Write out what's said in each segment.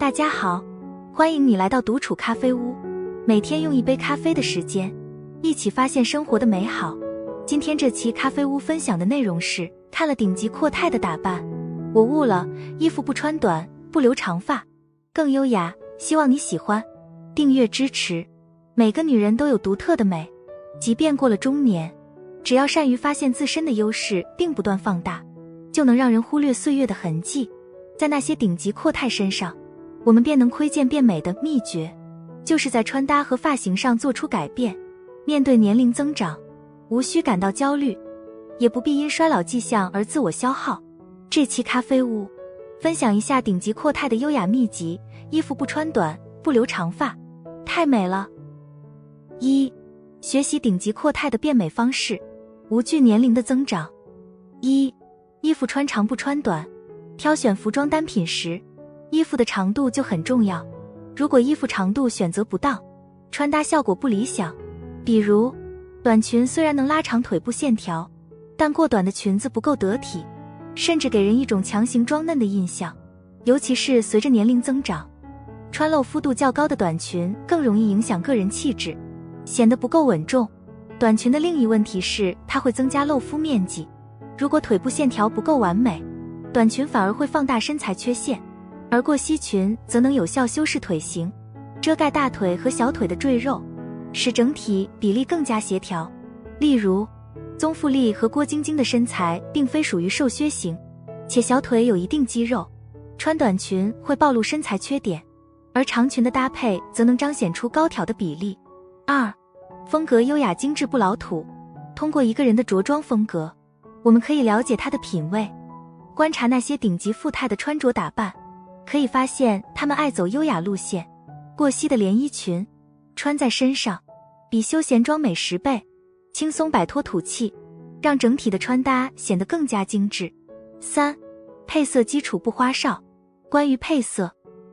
大家好，欢迎你来到独处咖啡屋，每天用一杯咖啡的时间，一起发现生活的美好。今天这期咖啡屋分享的内容是看了顶级阔太的打扮，我悟了，衣服不穿短，不留长发，更优雅，希望你喜欢。订阅支持。每个女人都有独特的美，即便过了中年，只要善于发现自身的优势并不断放大，就能让人忽略岁月的痕迹。在那些顶级阔太身上，我们便能窥见变美的秘诀，就是在穿搭和发型上做出改变。面对年龄增长，无需感到焦虑，也不必因衰老迹象而自我消耗。这期咖啡屋分享一下顶级阔太的优雅秘籍，衣服不穿短，不留长发，太美了。1. 学习顶级阔太的变美方式，无惧年龄的增长。1. 衣服穿长不穿短。挑选服装单品时，衣服的长度就很重要。如果衣服长度选择不当，穿搭效果不理想。比如，短裙虽然能拉长腿部线条，但过短的裙子不够得体，甚至给人一种强行装嫩的印象。尤其是随着年龄增长，穿露幅度较高的短裙更容易影响个人气质，显得不够稳重。短裙的另一问题是，它会增加露肤面积。如果腿部线条不够完美，短裙反而会放大身材缺陷，而过膝裙则能有效修饰腿型，遮盖大腿和小腿的赘肉，使整体比例更加协调。例如，宗馥莉和郭晶晶的身材并非属于瘦削型，且小腿有一定肌肉，穿短裙会暴露身材缺点，而长裙的搭配则能彰显出高挑的比例。2. 风格优雅精致不老土。通过一个人的着装风格，我们可以了解他的品味。观察那些顶级富态的穿着打扮，可以发现他们爱走优雅路线。过膝的连衣裙穿在身上，比休闲装美10倍，轻松摆脱土气，让整体的穿搭显得更加精致。3. 配色基础不花哨。关于配色，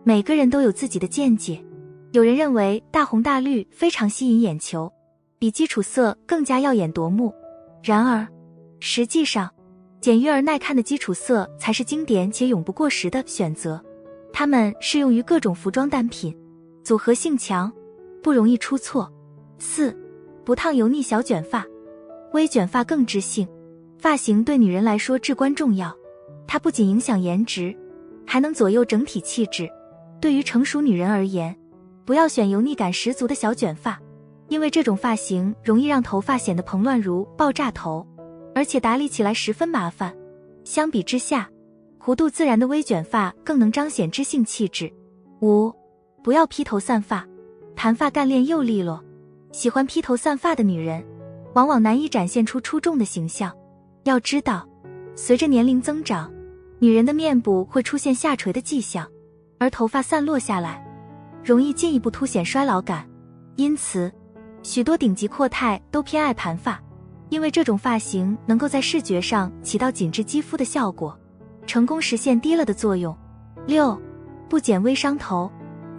每个人都有自己的见解。有人认为大红大绿非常吸引眼球，比基础色更加耀眼夺目。然而，实际上，简约而耐看的基础色才是经典且永不过时的选择。它们适用于各种服装单品，组合性强，不容易出错。4. 不烫油腻小卷发。微卷发更知性，发型对女人来说至关重要，它不仅影响颜值，还能左右整体气质。对于成熟女人而言，不要选油腻感十足的小卷发，因为这种发型容易让头发显得蓬乱如爆炸头，而且打理起来十分麻烦。相比之下，弧度自然的微卷发更能彰显知性气质。5. 不要披头散发，盘发干练又利落。喜欢披头散发的女人，往往难以展现出出众的形象。要知道，随着年龄增长，女人的面部会出现下垂的迹象，而头发散落下来，容易进一步凸显衰老感。因此，许多顶级阔太都偏爱盘发，因为这种发型能够在视觉上起到紧致肌肤的效果，成功实现低了的作用。6. 不剪微商头。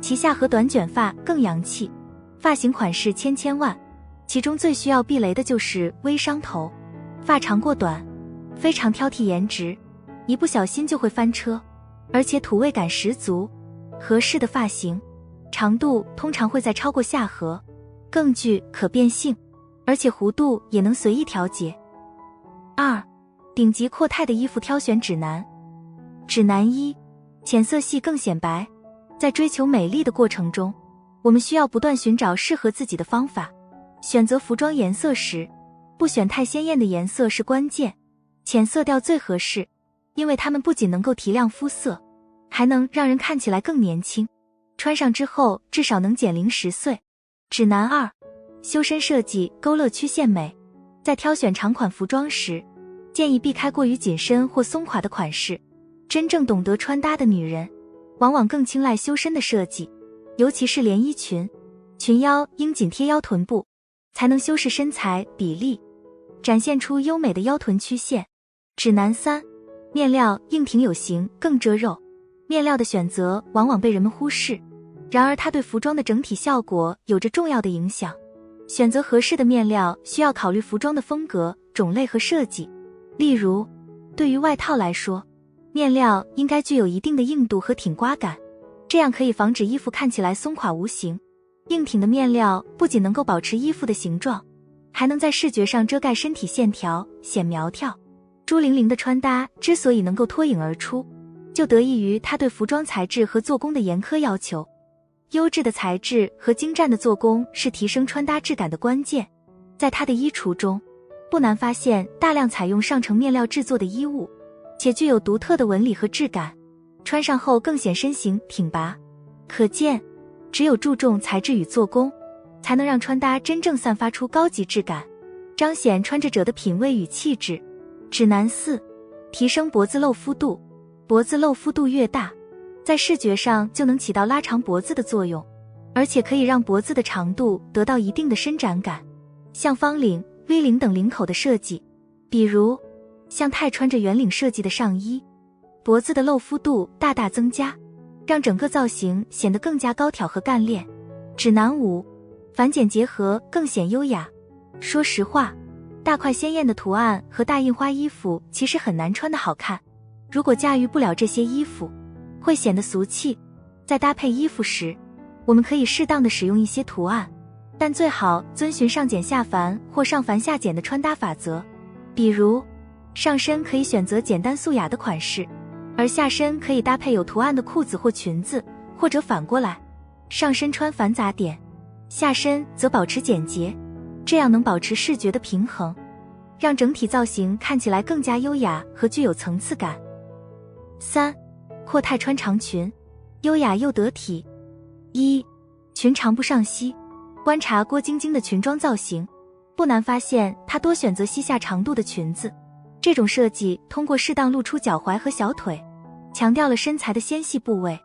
旗下和短卷发更洋气，发型款式千万，其中最需要避雷的就是微商头。发长过短，非常挑剔颜值，一不小心就会翻车，而且土味感十足。合适的发型长度通常会在超过下颌，更具可变性，而且弧度也能随意调节。2. 顶级阔太的衣服挑选指南。指南1：浅色系更显白。在追求美丽的过程中，我们需要不断寻找适合自己的方法。选择服装颜色时，不选太鲜艳的颜色是关键，浅色调最合适，因为它们不仅能够提亮肤色，还能让人看起来更年轻，穿上之后至少能减龄10岁。指南2：修身设计勾勒曲线美。在挑选长款服装时，建议避开过于紧身或松垮的款式。真正懂得穿搭的女人，往往更青睐修身的设计，尤其是连衣裙，裙腰应紧贴腰臀部，才能修饰身材比例，展现出优美的腰臀曲线。指南3：面料硬挺有型更遮肉。面料的选择往往被人们忽视，然而它对服装的整体效果有着重要的影响。选择合适的面料需要考虑服装的风格、种类和设计。例如，对于外套来说，面料应该具有一定的硬度和挺刮感，这样可以防止衣服看起来松垮无形。硬挺的面料不仅能够保持衣服的形状，还能在视觉上遮盖身体线条，显苗条。朱玲玲的穿搭之所以能够脱颖而出，就得益于她对服装材质和做工的严苛要求。优质的材质和精湛的做工是提升穿搭质感的关键。在她的衣橱中，不难发现大量采用上乘面料制作的衣物，且具有独特的纹理和质感，穿上后更显身形挺拔。可见，只有注重材质与做工，才能让穿搭真正散发出高级质感，彰显穿着者的品味与气质。指南4：提升脖子露肤度。脖子露肤度越大，在视觉上就能起到拉长脖子的作用，而且可以让脖子的长度得到一定的伸展感。像方领、V 领等领口的设计，比如像泰穿着圆领设计的上衣，脖子的露肤度大大增加，让整个造型显得更加高挑和干练。指南5：繁简结合更显优雅。说实话，大块鲜艳的图案和大印花衣服其实很难穿得好看，如果驾驭不了这些衣服，会显得俗气。在搭配衣服时，我们可以适当的使用一些图案，但最好遵循上简下繁或上繁下简的穿搭法则。比如，上身可以选择简单素雅的款式，而下身可以搭配有图案的裤子或裙子，或者反过来，上身穿繁杂点，下身则保持简洁，这样能保持视觉的平衡，让整体造型看起来更加优雅和具有层次感。3. 阔太穿长裙，优雅又得体。1. 裙长不上膝。观察郭晶晶的裙装造型，不难发现她多选择膝下长度的裙子，这种设计通过适当露出脚踝和小腿，强调了身材的纤细部位，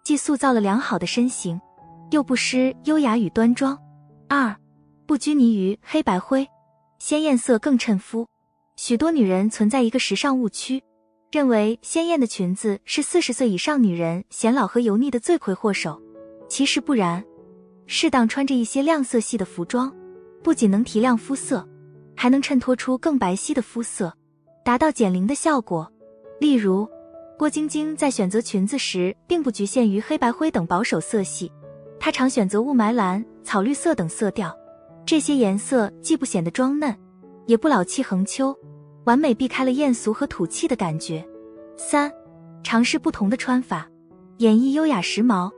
既塑造了良好的身形，又不失优雅与端庄。2. 不拘泥于黑白灰，鲜艳色更衬肤。许多女人存在一个时尚误区，认为鲜艳的裙子是40岁以上女人显老和油腻的罪魁祸首。其实不然，适当穿着一些亮色系的服装，不仅能提亮肤色，还能衬托出更白皙的肤色，达到减龄的效果。例如，郭晶晶在选择裙子时并不局限于黑白灰等保守色系，她常选择雾霾蓝、草绿色等色调，这些颜色既不显得装嫩，也不老气横秋，完美避开了艳俗和土气的感觉。3. 尝试不同的穿法，演绎优雅时髦。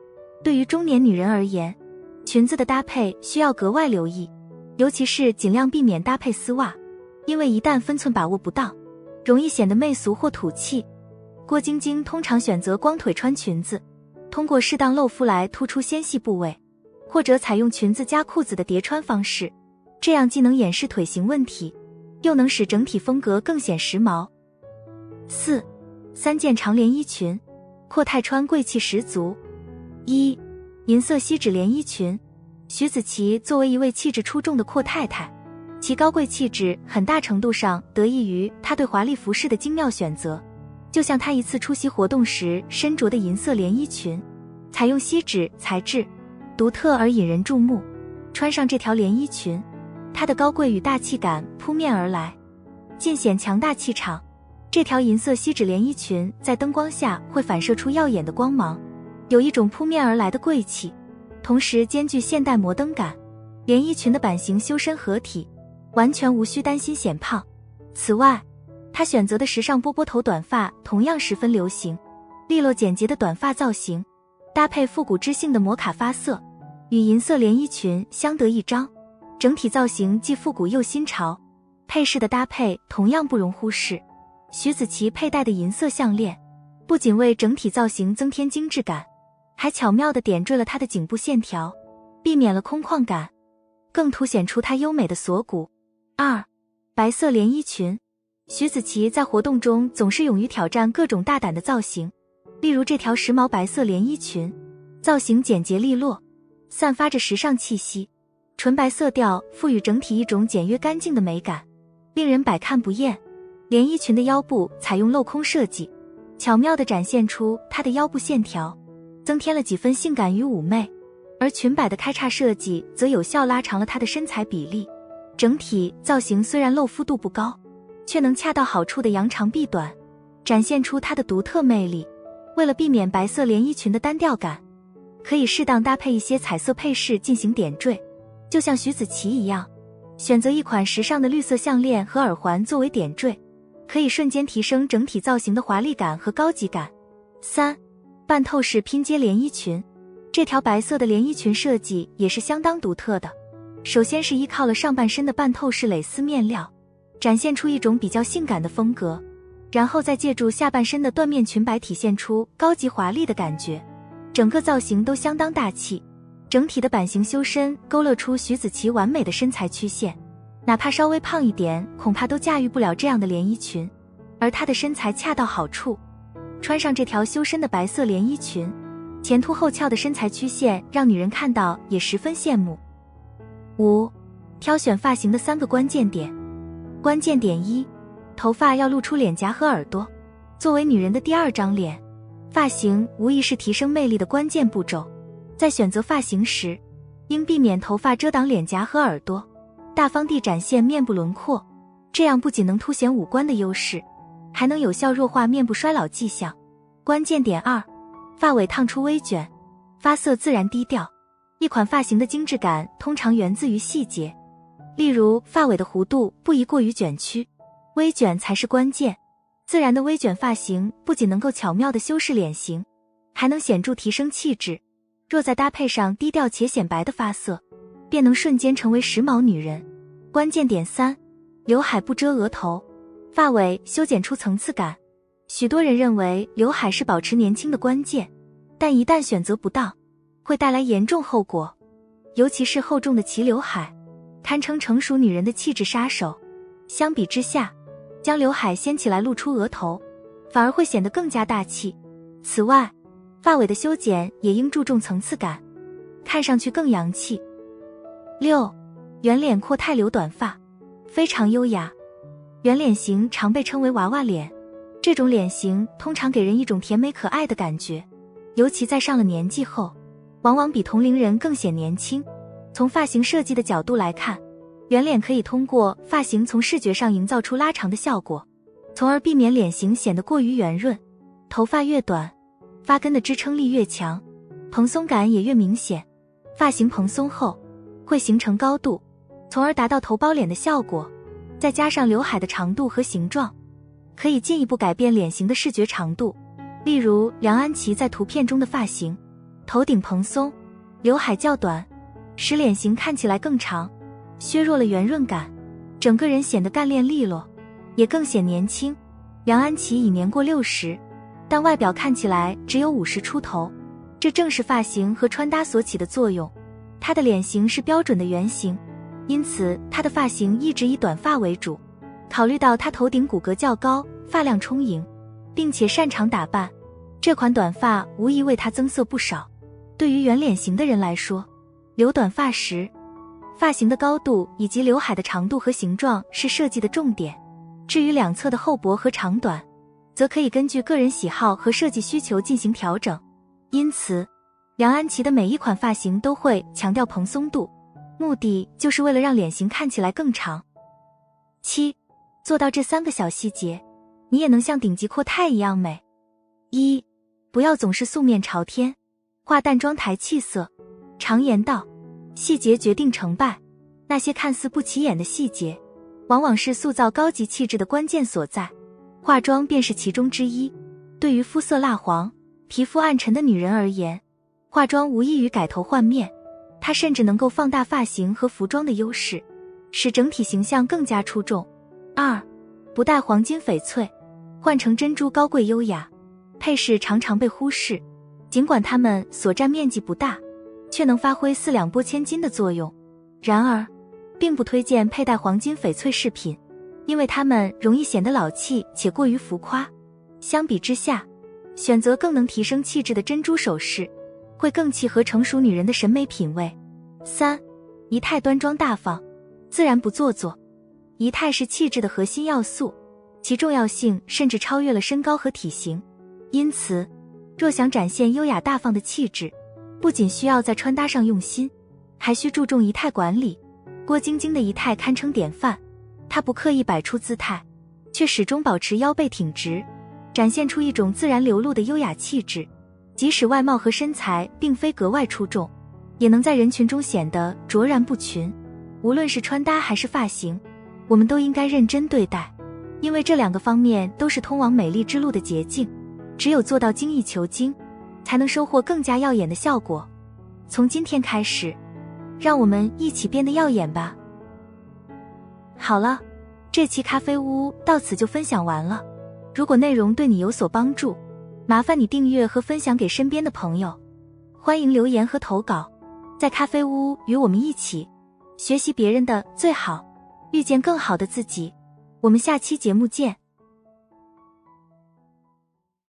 对于中年女人而言，裙子的搭配需要格外留意，尤其是尽量避免搭配丝袜，因为一旦分寸把握不当，容易显得媚俗或土气。郭晶晶通常选择光腿穿裙子，通过适当露肤来突出纤细部位，或者采用裙子加裤子的叠穿方式，这样既能掩饰腿型问题，又能使整体风格更显时髦。4. 3件长连衣裙，阔太穿贵气十足。1. 银色锡纸连衣裙。徐子淇作为一位气质出众的阔太太，其高贵气质很大程度上得益于她对华丽服饰的精妙选择。就像她一次出席活动时身着的银色连衣裙，采用锡纸材质，独特而引人注目。穿上这条连衣裙，她的高贵与大气感扑面而来，尽显强大气场。这条银色锡纸连衣裙在灯光下会反射出耀眼的光芒，有一种扑面而来的贵气，同时兼具现代摩登感。连衣裙的版型修身合体，完全无需担心显胖。此外，她选择的时尚波波头短发同样十分流行，利落简洁的短发造型，搭配复古知性的摩卡发色，与银色连衣裙相得益彰，整体造型既复古又新潮。配饰的搭配同样不容忽视，徐子淇佩戴的银色项链，不仅为整体造型增添精致感，还巧妙地点缀了她的颈部线条，避免了空旷感，更凸显出她优美的锁骨。2. 白色连衣裙。徐子淇在活动中总是勇于挑战各种大胆的造型，例如这条时髦白色连衣裙，造型简洁利落，散发着时尚气息，纯白色调赋予整体一种简约干净的美感，令人百看不厌。连衣裙的腰部采用镂空设计，巧妙地展现出她的腰部线条，增添了几分性感与妩媚，而裙摆的开叉设计则有效拉长了她的身材比例。整体造型虽然露肤度不高，却能恰到好处地扬长避短，展现出她的独特魅力。为了避免白色连衣裙的单调感，可以适当搭配一些彩色配饰进行点缀，就像徐子淇一样，选择一款时尚的绿色项链和耳环作为点缀，可以瞬间提升整体造型的华丽感和高级感。3. 半透式拼接连衣裙。这条白色的连衣裙设计也是相当独特的。首先是依靠了上半身的半透式蕾丝面料，展现出一种比较性感的风格，然后再借助下半身的缎面裙摆体现出高级华丽的感觉，整个造型都相当大气。整体的版型修身勾勒出徐子淇完美的身材曲线，哪怕稍微胖一点，恐怕都驾驭不了这样的连衣裙，而她的身材恰到好处。穿上这条修身的白色连衣裙，前凸后翘的身材曲线让女人看到也十分羡慕。5. 挑选发型的3个关键点。关键点1，头发要露出脸颊和耳朵。作为女人的第二张脸，发型无疑是提升魅力的关键步骤。在选择发型时，应避免头发遮挡脸颊和耳朵，大方地展现面部轮廓，这样不仅能凸显五官的优势，还能有效弱化面部衰老迹象。关键点2，发尾烫出微卷，发色自然低调。一款发型的精致感通常源自于细节，例如发尾的弧度不宜过于卷曲，微卷才是关键。自然的微卷发型不仅能够巧妙地修饰脸型，还能显著提升气质。若再搭配上低调且显白的发色，便能瞬间成为时髦女人。关键点3，刘海不遮额头，发尾修剪出层次感。许多人认为刘海是保持年轻的关键，但一旦选择不当，会带来严重后果。尤其是厚重的齐刘海，堪称成熟女人的气质杀手。相比之下，将刘海掀起来露出额头，反而会显得更加大气。此外，发尾的修剪也应注重层次感，看上去更洋气。6. 圆脸阔太留短发，非常优雅。圆脸型常被称为娃娃脸，这种脸型通常给人一种甜美可爱的感觉，尤其在上了年纪后，往往比同龄人更显年轻。从发型设计的角度来看，圆脸可以通过发型从视觉上营造出拉长的效果，从而避免脸型显得过于圆润。头发越短，发根的支撑力越强，蓬松感也越明显。发型蓬松后会形成高度，从而达到头包脸的效果。再加上刘海的长度和形状，可以进一步改变脸型的视觉长度。例如梁安琪在图片中的发型，头顶蓬松，刘海较短，使脸型看起来更长，削弱了圆润感，整个人显得干练利落，也更显年轻。梁安琪已年过60，但外表看起来只有50出头，这正是发型和穿搭所起的作用。她的脸型是标准的圆形，因此她的发型一直以短发为主。考虑到她头顶骨骼较高，发量充盈，并且擅长打扮，这款短发无疑为她增色不少。对于圆脸型的人来说，留短发时，发型的高度以及刘海的长度和形状是设计的重点。至于两侧的厚薄和长短，则可以根据个人喜好和设计需求进行调整。因此，梁安琪的每一款发型都会强调蓬松度，目的就是为了让脸型看起来更长。7. 做到这3个小细节，你也能像顶级阔太一样美。1. 不要总是素面朝天，化淡妆抬气色。常言道，细节决定成败，那些看似不起眼的细节，往往是塑造高级气质的关键所在。化妆便是其中之一。对于肤色蜡黄、皮肤暗沉的女人而言，化妆无异于改头换面，它甚至能够放大发型和服装的优势，使整体形象更加出众。2. 不戴黄金翡翠，换成珍珠高贵优雅。配饰常常被忽视，尽管它们所占面积不大，却能发挥四两拨千斤的作用。然而，并不推荐佩戴黄金翡翠饰品，因为它们容易显得老气且过于浮夸。相比之下，选择更能提升气质的珍珠首饰，会更契合成熟女人的审美品味。3. 仪态端庄大方，自然不做作。仪态是气质的核心要素，其重要性甚至超越了身高和体型。因此，若想展现优雅大方的气质，不仅需要在穿搭上用心，还需注重仪态管理。郭晶晶的仪态堪称典范，她不刻意摆出姿态，却始终保持腰背挺直，展现出一种自然流露的优雅气质。即使外貌和身材并非格外出众，也能在人群中显得卓然不群。无论是穿搭还是发型，我们都应该认真对待，因为这两个方面都是通往美丽之路的捷径。只有做到精益求精，才能收获更加耀眼的效果。从今天开始，让我们一起变得耀眼吧。好了，这期咖啡屋到此就分享完了。如果内容对你有所帮助，麻烦你订阅和分享给身边的朋友。欢迎留言和投稿，在咖啡屋与我们一起学习别人的最好，遇见更好的自己。我们下期节目见。